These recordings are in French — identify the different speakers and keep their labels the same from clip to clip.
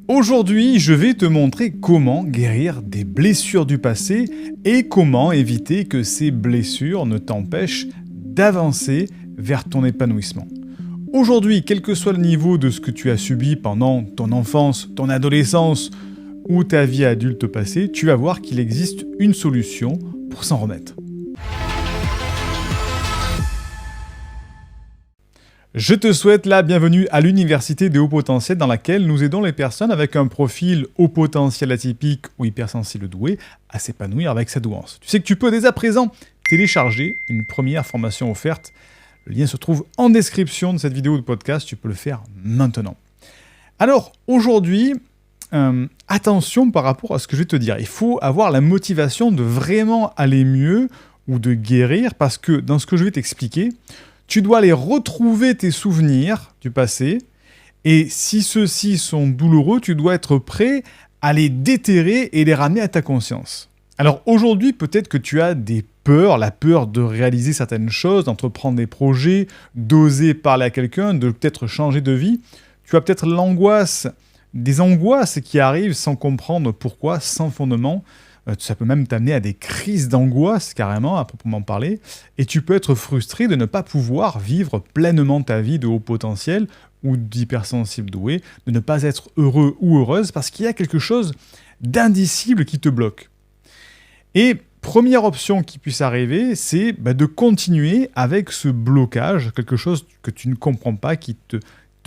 Speaker 1: Aujourd'hui, je vais te montrer comment guérir des blessures du passé et comment éviter que ces blessures ne t'empêchent d'avancer vers ton épanouissement. Aujourd'hui, quel que soit le niveau de ce que tu as subi pendant ton enfance, ton adolescence ou ta vie adulte passée, tu vas voir qu'il existe une solution pour s'en remettre. Je te souhaite la bienvenue à l'Université des hauts potentiels dans laquelle nous aidons les personnes avec un profil haut potentiel atypique ou hypersensible doué à s'épanouir avec sa douance. Tu sais que tu peux dès à présent télécharger une première formation offerte. Le lien se trouve en description de cette vidéo de podcast, tu peux le faire maintenant. Alors aujourd'hui, attention par rapport à ce que je vais te dire. Il faut avoir la motivation de vraiment aller mieux ou de guérir parce que dans ce que je vais t'expliquer, tu dois aller retrouver tes souvenirs du passé et si ceux-ci sont douloureux, tu dois être prêt à les déterrer et les ramener à ta conscience. Alors aujourd'hui, peut-être que tu as des peurs, la peur de réaliser certaines choses, d'entreprendre des projets, d'oser parler à quelqu'un, de peut-être changer de vie. Tu as peut-être l'angoisse, des angoisses qui arrivent sans comprendre pourquoi, sans fondement. Ça peut même t'amener à des crises d'angoisse, carrément, à proprement parler. Et tu peux être frustré de ne pas pouvoir vivre pleinement ta vie de haut potentiel ou d'hypersensible doué, de ne pas être heureux ou heureuse parce qu'il y a quelque chose d'indicible qui te bloque. Et première option qui puisse arriver, c'est de continuer avec ce blocage, quelque chose que tu ne comprends pas, qui te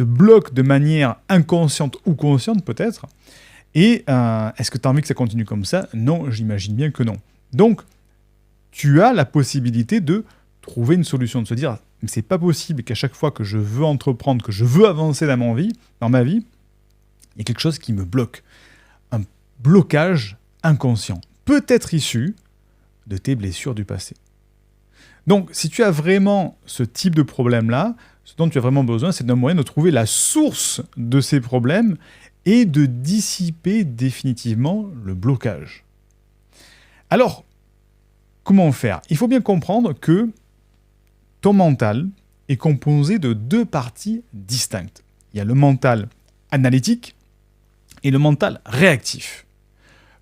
Speaker 1: bloque de manière inconsciente ou consciente peut-être. Et est-ce que tu as envie que ça continue comme ça? Non, j'imagine bien que non. Donc, tu as la possibilité de trouver une solution, de se dire « c'est pas possible qu'à chaque fois que je veux entreprendre, que je veux avancer dans ma vie, il y a quelque chose qui me bloque. » Un blocage inconscient, peut-être issu de tes blessures du passé. Donc, si tu as vraiment ce type de problème-là, ce dont tu as vraiment besoin, c'est d'un moyen de trouver la source de ces problèmes et de dissiper définitivement le blocage. Alors, comment faire? Il faut bien comprendre que ton mental est composé de deux parties distinctes. Il y a le mental analytique et le mental réactif.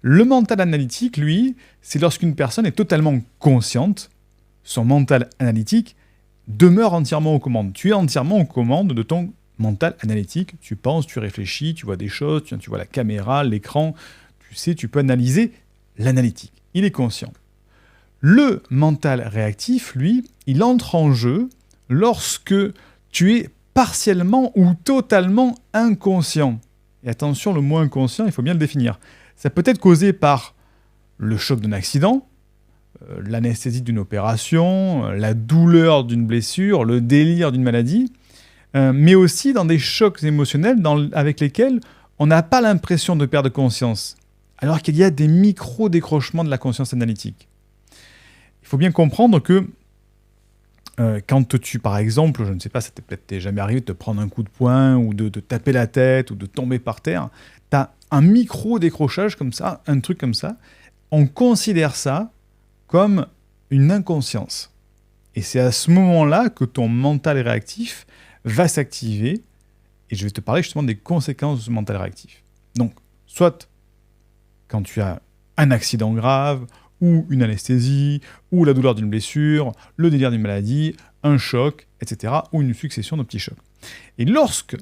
Speaker 1: Le mental analytique, lui, c'est lorsqu'une personne est totalement consciente, son mental analytique demeure entièrement aux commandes. Tu es entièrement aux commandes de ton mental analytique, tu penses, tu réfléchis, tu vois des choses, tu vois la caméra, l'écran, tu sais, tu peux analyser l'analytique. Il est conscient. Le mental réactif, lui, il entre en jeu lorsque tu es partiellement ou totalement inconscient. Et attention, le mot inconscient, il faut bien le définir. Ça peut être causé par le choc d'un accident, l'anesthésie d'une opération, la douleur d'une blessure, le délire d'une maladie, mais aussi dans des chocs émotionnels avec lesquels on n'a pas l'impression de perdre conscience, alors qu'il y a des micro-décrochements de la conscience analytique. Il faut bien comprendre que quand tu, par exemple, je ne sais pas, ça t'est peut-être jamais arrivé de te prendre un coup de poing ou de te taper la tête ou de tomber par terre, tu as un micro-décrochage comme ça, un truc comme ça, on considère ça comme une inconscience. Et c'est à ce moment-là que ton mental réactif va s'activer, et je vais te parler justement des conséquences de ce mental réactif. Donc, soit quand tu as un accident grave, ou une anesthésie, ou la douleur d'une blessure, le délire d'une maladie, un choc, etc., ou une succession de petits chocs. Et lorsque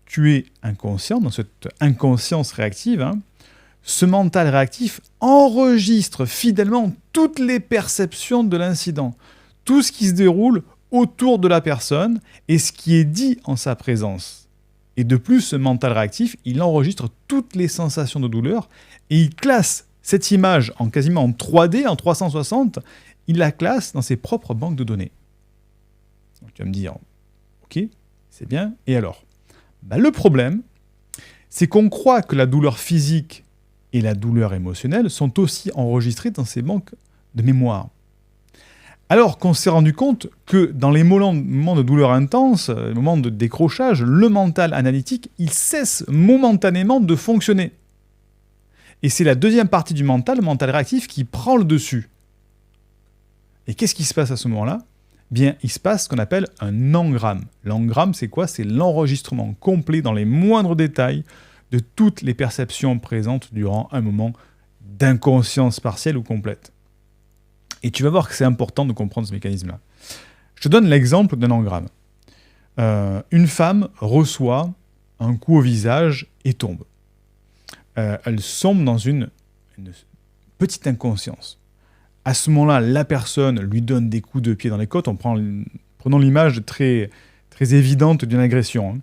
Speaker 1: tu es inconscient, dans cette inconscience réactive, ce mental réactif enregistre fidèlement toutes les perceptions de l'incident, tout ce qui se déroule autour de la personne et ce qui est dit en sa présence. Et de plus, ce mental réactif, il enregistre toutes les sensations de douleur et il classe cette image en quasiment en 3D, en 360, il la classe dans ses propres banques de données. Donc tu vas me dire, ok, c'est bien, et alors? Le problème, c'est qu'on croit que la douleur physique et la douleur émotionnelle sont aussi enregistrées dans ces banques de mémoire. Alors qu'on s'est rendu compte que dans les moments de douleur intense, les moments de décrochage, le mental analytique, il cesse momentanément de fonctionner. Et c'est la deuxième partie du mental, le mental réactif, qui prend le dessus. Et qu'est-ce qui se passe à ce moment-là? Bien, il se passe ce qu'on appelle un engramme. L'engramme, c'est quoi? C'est l'enregistrement complet dans les moindres détails de toutes les perceptions présentes durant un moment d'inconscience partielle ou complète. Et tu vas voir que c'est important de comprendre ce mécanisme-là. Je te donne l'exemple d'un engramme. Une femme reçoit un coup au visage et tombe. Elle sombre dans une petite inconscience. À ce moment-là, la personne lui donne des coups de pied dans les côtes. Prenons l'image très, très évidente d'une agression.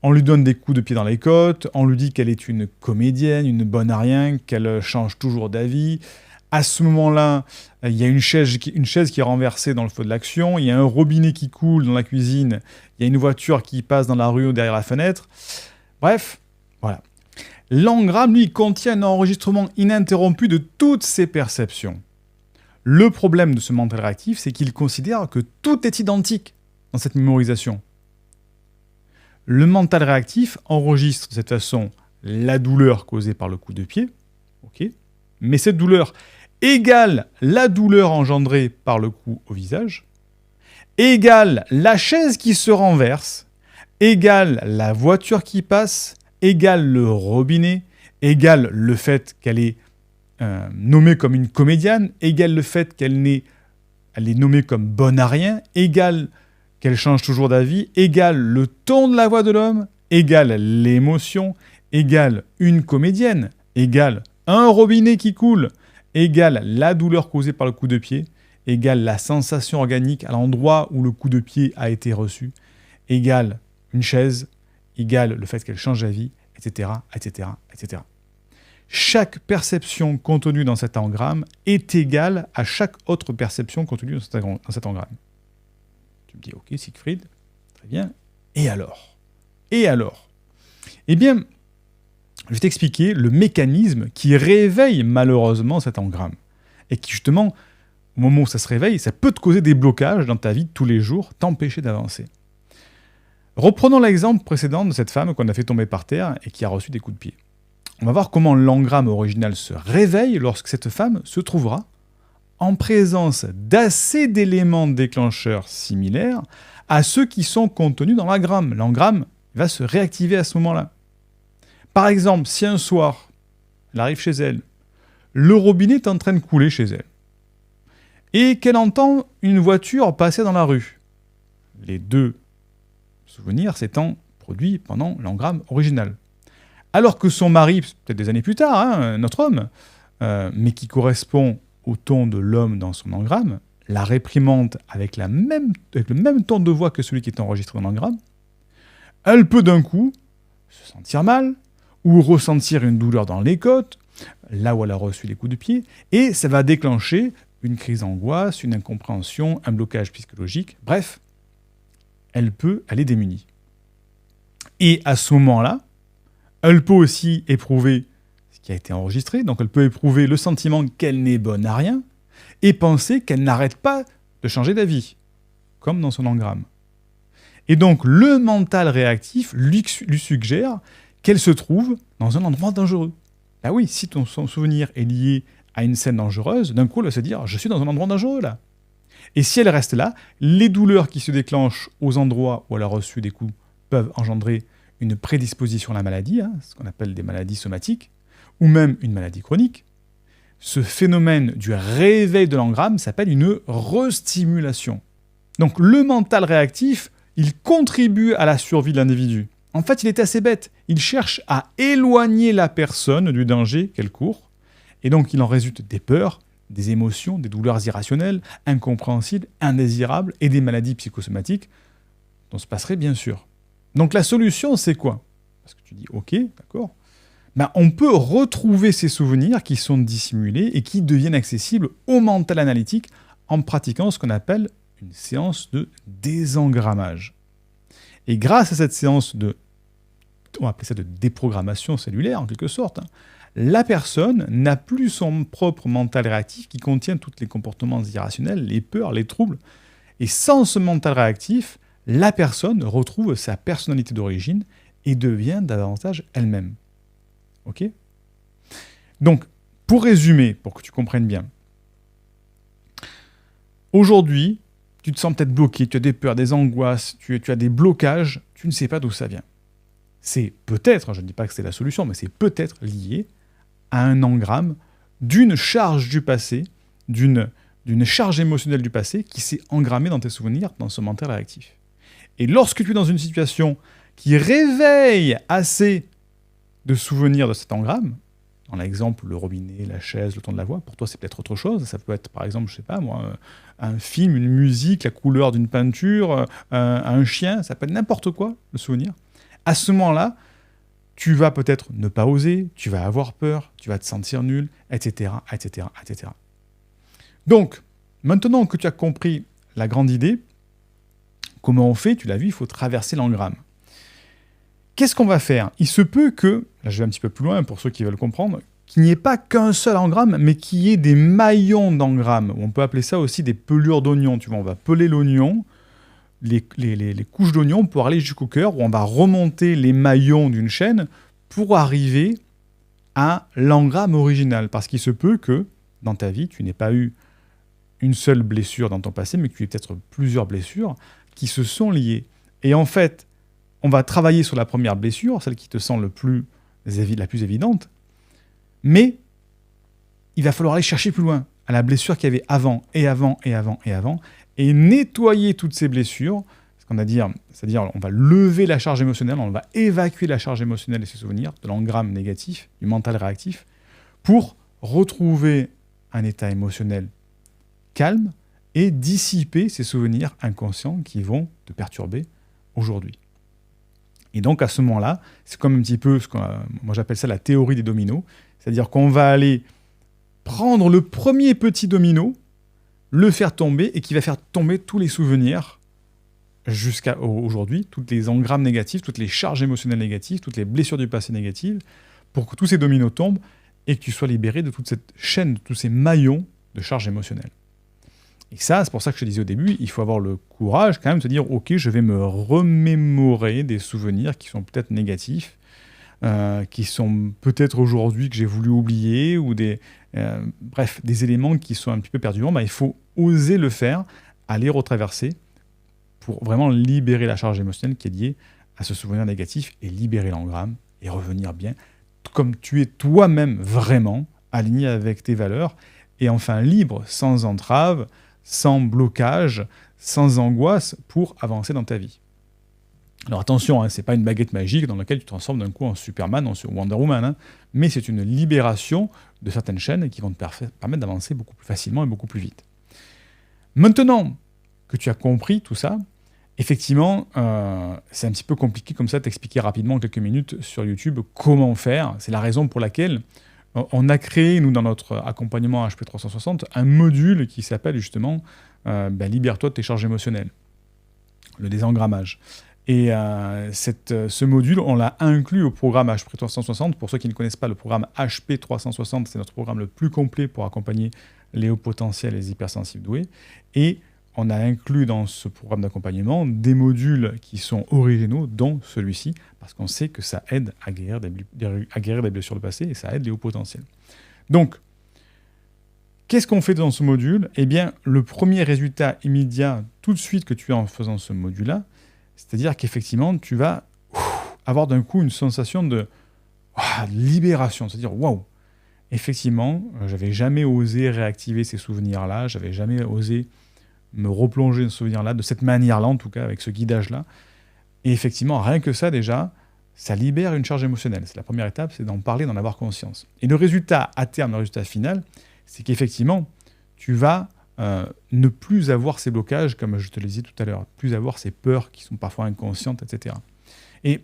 Speaker 1: On lui donne des coups de pied dans les côtes, on lui dit qu'elle est une comédienne, une bonne à rien, qu'elle change toujours d'avis. À ce moment-là, il y a une chaise qui est renversée dans le feu de l'action, il y a un robinet qui coule dans la cuisine, il y a une voiture qui passe dans la rue ou derrière la fenêtre. Bref, voilà. L'engramme, lui, contient un enregistrement ininterrompu de toutes ces perceptions. Le problème de ce mental réactif, c'est qu'il considère que tout est identique dans cette mémorisation. Le mental réactif enregistre de cette façon la douleur causée par le coup de pied, okay, mais cette douleur égale la douleur engendrée par le coup au visage, égale la chaise qui se renverse, égale la voiture qui passe, égale le robinet, égale le fait qu'elle est nommée comme une comédienne, égale le fait qu'elle est nommée comme bonne à rien, égale qu'elle change toujours d'avis, égale le ton de la voix de l'homme, égale l'émotion, égale une comédienne, égale un robinet qui coule, égale la douleur causée par le coup de pied, égale la sensation organique à l'endroit où le coup de pied a été reçu, égale une chaise, égale le fait qu'elle change d'avis, etc., etc., etc. Chaque perception contenue dans cet engramme est égale à chaque autre perception contenue dans cet engramme. Tu me dis, ok, Siegfried, très bien. Et alors ? Eh bien, je vais t'expliquer le mécanisme qui réveille malheureusement cet engramme. Et qui, justement, au moment où ça se réveille, ça peut te causer des blocages dans ta vie de tous les jours, t'empêcher d'avancer. Reprenons l'exemple précédent de cette femme qu'on a fait tomber par terre et qui a reçu des coups de pied. On va voir comment l'engramme original se réveille lorsque cette femme se trouvera en présence d'assez d'éléments déclencheurs similaires à ceux qui sont contenus dans l'engramme. L'engramme va se réactiver à ce moment-là. Par exemple, si un soir, elle arrive chez elle, le robinet est en train de couler chez elle, et qu'elle entend une voiture passer dans la rue, les deux souvenirs s'étant produits pendant l'engramme original. Alors que son mari, peut-être des années plus tard, notre homme, mais qui correspond au ton de l'homme dans son engramme, la réprimande avec le même ton de voix que celui qui est enregistré dans l'engramme, elle peut d'un coup se sentir mal, ou ressentir une douleur dans les côtes, là où elle a reçu les coups de pied, et ça va déclencher une crise d'angoisse, une incompréhension, un blocage psychologique, bref, elle est démunie. Et à ce moment-là, elle peut aussi éprouver ce qui a été enregistré, donc elle peut éprouver le sentiment qu'elle n'est bonne à rien, et penser qu'elle n'arrête pas de changer d'avis, comme dans son engramme. Et donc le mental réactif lui suggère qu'elle se trouve dans un endroit dangereux. Ah oui, si son souvenir est lié à une scène dangereuse, d'un coup elle va se dire « je suis dans un endroit dangereux là ». Et si elle reste là, les douleurs qui se déclenchent aux endroits où elle a reçu des coups peuvent engendrer une prédisposition à la maladie, ce qu'on appelle des maladies somatiques, ou même une maladie chronique. Ce phénomène du réveil de l'engramme s'appelle une restimulation. Donc le mental réactif, il contribue à la survie de l'individu. En fait, il est assez bête. Il cherche à éloigner la personne du danger qu'elle court, et donc il en résulte des peurs, des émotions, des douleurs irrationnelles, incompréhensibles, indésirables, et des maladies psychosomatiques dont se passerait bien sûr. Donc la solution, c'est quoi ? Parce que tu dis, ok, d'accord. On peut retrouver ces souvenirs qui sont dissimulés et qui deviennent accessibles au mental analytique en pratiquant ce qu'on appelle une séance de désengrammage. Et grâce à cette séance on va appeler ça de déprogrammation cellulaire en quelque sorte, la personne n'a plus son propre mental réactif qui contient tous les comportements irrationnels, les peurs, les troubles. Et sans ce mental réactif, la personne retrouve sa personnalité d'origine et devient davantage elle-même. Ok ? Donc, pour résumer, pour que tu comprennes bien, aujourd'hui, tu te sens peut-être bloqué, tu as des peurs, des angoisses, tu as des blocages, tu ne sais pas d'où ça vient. c'est peut-être, je ne dis pas que c'est la solution, mais c'est peut-être lié à un engramme d'une charge du passé, d'une charge émotionnelle du passé qui s'est engrammée dans tes souvenirs, dans ce mental réactif. Et lorsque tu es dans une situation qui réveille assez de souvenirs de cet engramme, dans l'exemple, le robinet, la chaise, le ton de la voix, pour toi c'est peut-être autre chose, ça peut être par exemple, je sais pas moi, un film, une musique, la couleur d'une peinture, un chien, ça peut être n'importe quoi, le souvenir. À ce moment-là, tu vas peut-être ne pas oser, tu vas avoir peur, tu vas te sentir nul, etc., etc., etc. Donc, maintenant que tu as compris la grande idée, comment on fait? Tu l'as vu, il faut traverser l'engramme. Qu'est-ce qu'on va faire? Il se peut que, là je vais un petit peu plus loin pour ceux qui veulent comprendre, qu'il n'y ait pas qu'un seul engramme, mais qu'il y ait des maillons d'engramme. On peut appeler ça aussi des pelures d'oignon. Tu vois, on va peler l'oignon, les couches d'oignon pour aller jusqu'au cœur, où on va remonter les maillons d'une chaîne pour arriver à l'engramme original. Parce qu'il se peut que, dans ta vie, tu n'aies pas eu une seule blessure dans ton passé, mais que tu aies peut-être plusieurs blessures qui se sont liées. Et en fait, on va travailler sur la première blessure, celle qui te semble la plus évidente, mais il va falloir aller chercher plus loin, à la blessure qu'il y avait avant, et avant, et avant, et avant, et nettoyer toutes ces blessures, c'est-à-dire on va lever la charge émotionnelle, on va évacuer la charge émotionnelle et ses souvenirs, de l'engramme négatif, du mental réactif, pour retrouver un état émotionnel calme et dissiper ces souvenirs inconscients qui vont te perturber aujourd'hui. Et donc à ce moment-là, c'est comme un petit peu, moi j'appelle ça la théorie des dominos, c'est-à-dire qu'on va aller prendre le premier petit domino, le faire tomber, et qui va faire tomber tous les souvenirs jusqu'à aujourd'hui, toutes les engrammes négatifs, toutes les charges émotionnelles négatives, toutes les blessures du passé négatives, pour que tous ces dominos tombent et que tu sois libéré de toute cette chaîne, de tous ces maillons de charges émotionnelles. Et ça, c'est pour ça que je te disais au début, il faut avoir le courage quand même de se dire « Ok, je vais me remémorer des souvenirs qui sont peut-être négatifs, qui sont peut-être aujourd'hui que j'ai voulu oublier, ou des éléments qui sont un petit peu perturbants. » Il faut oser le faire, aller retraverser pour vraiment libérer la charge émotionnelle qui est liée à ce souvenir négatif et libérer l'engramme et revenir bien, comme tu es toi-même vraiment aligné avec tes valeurs et enfin libre, sans entrave, sans blocage, sans angoisse pour avancer dans ta vie. Alors attention, c'est pas une baguette magique dans laquelle tu te transformes d'un coup en Superman ou en Wonder Woman, mais c'est une libération de certaines chaînes qui vont te permettre d'avancer beaucoup plus facilement et beaucoup plus vite. Maintenant que tu as compris tout ça, effectivement, c'est un petit peu compliqué comme ça de t'expliquer rapidement en quelques minutes sur YouTube comment faire. C'est la raison pour laquelle on a créé, nous, dans notre accompagnement HP 360, un module qui s'appelle justement Libère-toi de tes charges émotionnelles, le désengrammage. Et ce module, on l'a inclus au programme HP 360. Pour ceux qui ne connaissent pas le programme HP 360, c'est notre programme le plus complet pour accompagner les hauts potentiels et les hypersensibles doués. Et on a inclus dans ce programme d'accompagnement des modules qui sont originaux, dont celui-ci, parce qu'on sait que ça aide à guérir des blessures du passé et ça aide les hauts potentiels. Donc, qu'est-ce qu'on fait dans ce module? Eh bien, le premier résultat immédiat, tout de suite que tu as en faisant ce module-là, c'est-à-dire qu'effectivement, tu vas avoir d'un coup une sensation de libération, c'est-à-dire waouh, effectivement, j'avais jamais osé réactiver ces souvenirs-là, j'avais jamais osé me replonger dans ce souvenir-là, de cette manière-là, en tout cas, avec ce guidage-là. Et effectivement, rien que ça, déjà, ça libère une charge émotionnelle. C'est la première étape, c'est d'en parler, d'en avoir conscience. Et le résultat, à terme, le résultat final, c'est qu'effectivement, tu vas ne plus avoir ces blocages, comme je te le disais tout à l'heure, plus avoir ces peurs qui sont parfois inconscientes, etc. Et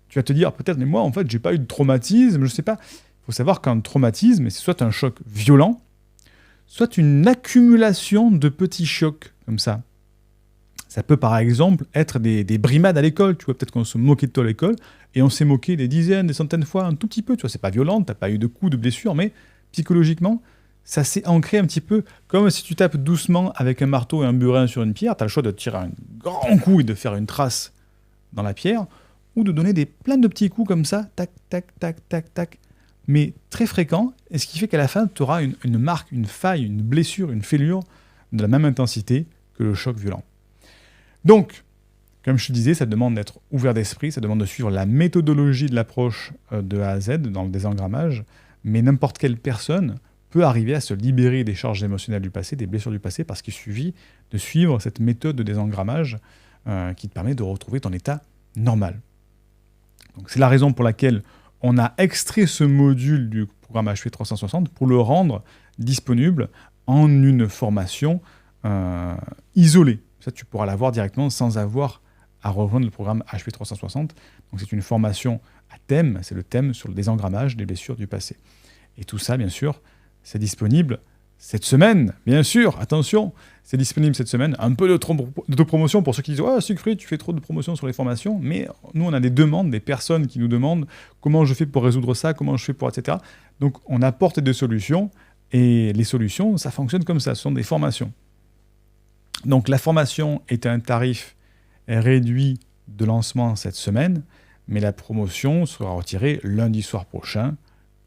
Speaker 1: tu vas te dire, peut-être, mais moi, en fait, j'ai pas eu de traumatisme, je sais pas. Il faut savoir qu'un traumatisme, c'est soit un choc violent, soit une accumulation de petits chocs, comme ça. Ça peut, par exemple, être des brimades à l'école. Tu vois, peut-être qu'on se moquait de toi à l'école, et on s'est moqué des dizaines, des centaines de fois, un tout petit peu. Tu vois, c'est pas violent, t'as pas eu de coups, de blessures, mais psychologiquement, ça s'est ancré un petit peu comme si tu tapes doucement avec un marteau et un burin sur une pierre. Tu as le choix de tirer un grand coup et de faire une trace dans la pierre, ou de donner plein de petits coups comme ça, tac, tac, tac, tac, tac, mais très fréquents, et ce qui fait qu'à la fin, tu auras une marque, une faille, une blessure, une fêlure de la même intensité que le choc violent. Donc, Comme je te disais, ça demande d'être ouvert d'esprit, ça demande de suivre la méthodologie de l'approche de A à Z dans le désengrammage, mais n'importe quelle personne peut arriver à se libérer des charges émotionnelles du passé, des blessures du passé, parce qu'il suffit de suivre cette méthode de désengrammage qui te permet de retrouver ton état normal. Donc, c'est la raison pour laquelle on a extrait ce module du programme HP 360 pour le rendre disponible en une formation isolée. Ça, tu pourras l'avoir directement sans avoir à rejoindre le programme HP 360. Donc, c'est une formation à thème, c'est le thème sur le désengrammage des blessures du passé. Et tout ça, bien sûr, c'est disponible cette semaine, bien sûr, attention, c'est disponible cette semaine. Un peu de promotion pour ceux qui disent « Ah, Siegfried, tu fais trop de promotion sur les formations », mais nous, on a des demandes, des personnes qui nous demandent « Comment je fais pour résoudre ça ? Comment je fais pour… etc. » Donc, on apporte des solutions, et les solutions, ça fonctionne comme ça, ce sont des formations. Donc, la formation est à un tarif réduit de lancement cette semaine, mais la promotion sera retirée lundi soir prochain.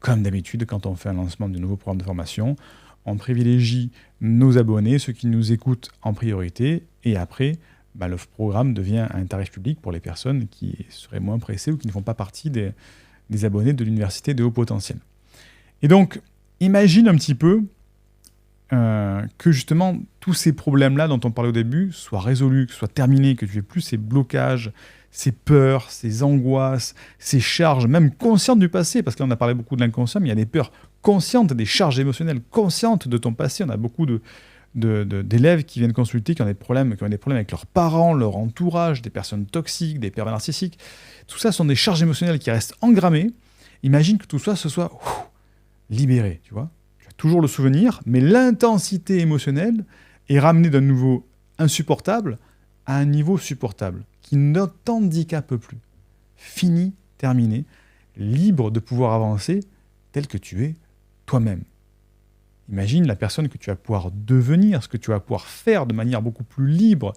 Speaker 1: Comme d'habitude, quand on fait un lancement de nouveau programme de formation, on privilégie nos abonnés, ceux qui nous écoutent en priorité, et après, le programme devient un tarif public pour les personnes qui seraient moins pressées ou qui ne font pas partie des abonnés de l'Université de Haut Potentiel. Et donc, imagine un petit peu que justement, tous ces problèmes-là dont on parlait au début soient résolus, que soient terminés, que tu n'aies plus ces blocages, ces peurs, ces angoisses, ces charges, même conscientes du passé, parce que là on a parlé beaucoup de l'inconscient, mais il y a des peurs conscientes, des charges émotionnelles conscientes de ton passé. On a beaucoup d'élèves qui viennent consulter, qui ont des problèmes avec leurs parents, leur entourage, des personnes toxiques, des pervers narcissiques. Tout ça sont des charges émotionnelles qui restent engrammées. Imagine que tout ça se soit libéré, tu vois. Tu as toujours le souvenir, mais l'intensité émotionnelle est ramenée d'un niveau insupportable à un niveau supportable, qui ne t'handicape plus. Fini, terminé, libre de pouvoir avancer tel que tu es toi-même. Imagine la personne que tu vas pouvoir devenir, ce que tu vas pouvoir faire de manière beaucoup plus libre,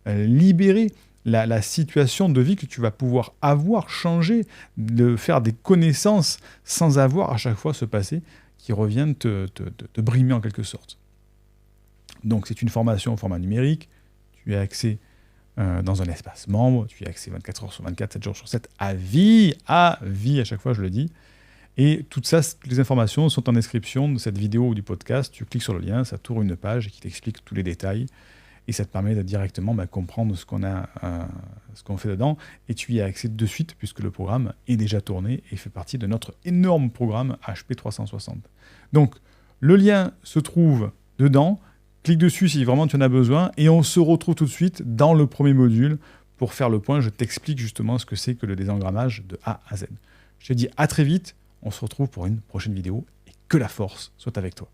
Speaker 1: libérer la situation de vie que tu vas pouvoir avoir, changer, de faire des connaissances sans avoir à chaque fois ce passé qui revient te brimer en quelque sorte. Donc c'est une formation au format numérique, tu as accès dans un espace membre, tu y as accès 24 heures sur 24, 7 jours sur 7, à vie, à chaque fois je le dis. Et toutes les informations sont en description de cette vidéo ou du podcast. Tu cliques sur le lien, ça t'ouvre une page qui t'explique tous les détails. Et ça te permet de directement comprendre ce qu'on fait dedans. Et tu y as accès de suite, puisque le programme est déjà tourné et fait partie de notre énorme programme HP 360. Donc, le lien se trouve dedans. Clique dessus si vraiment tu en as besoin. Et on se retrouve tout de suite dans le premier module pour faire le point. Je t'explique justement ce que c'est que le désengrammage de A à Z. Je te dis à très vite. On se retrouve pour une prochaine vidéo. Et que la force soit avec toi.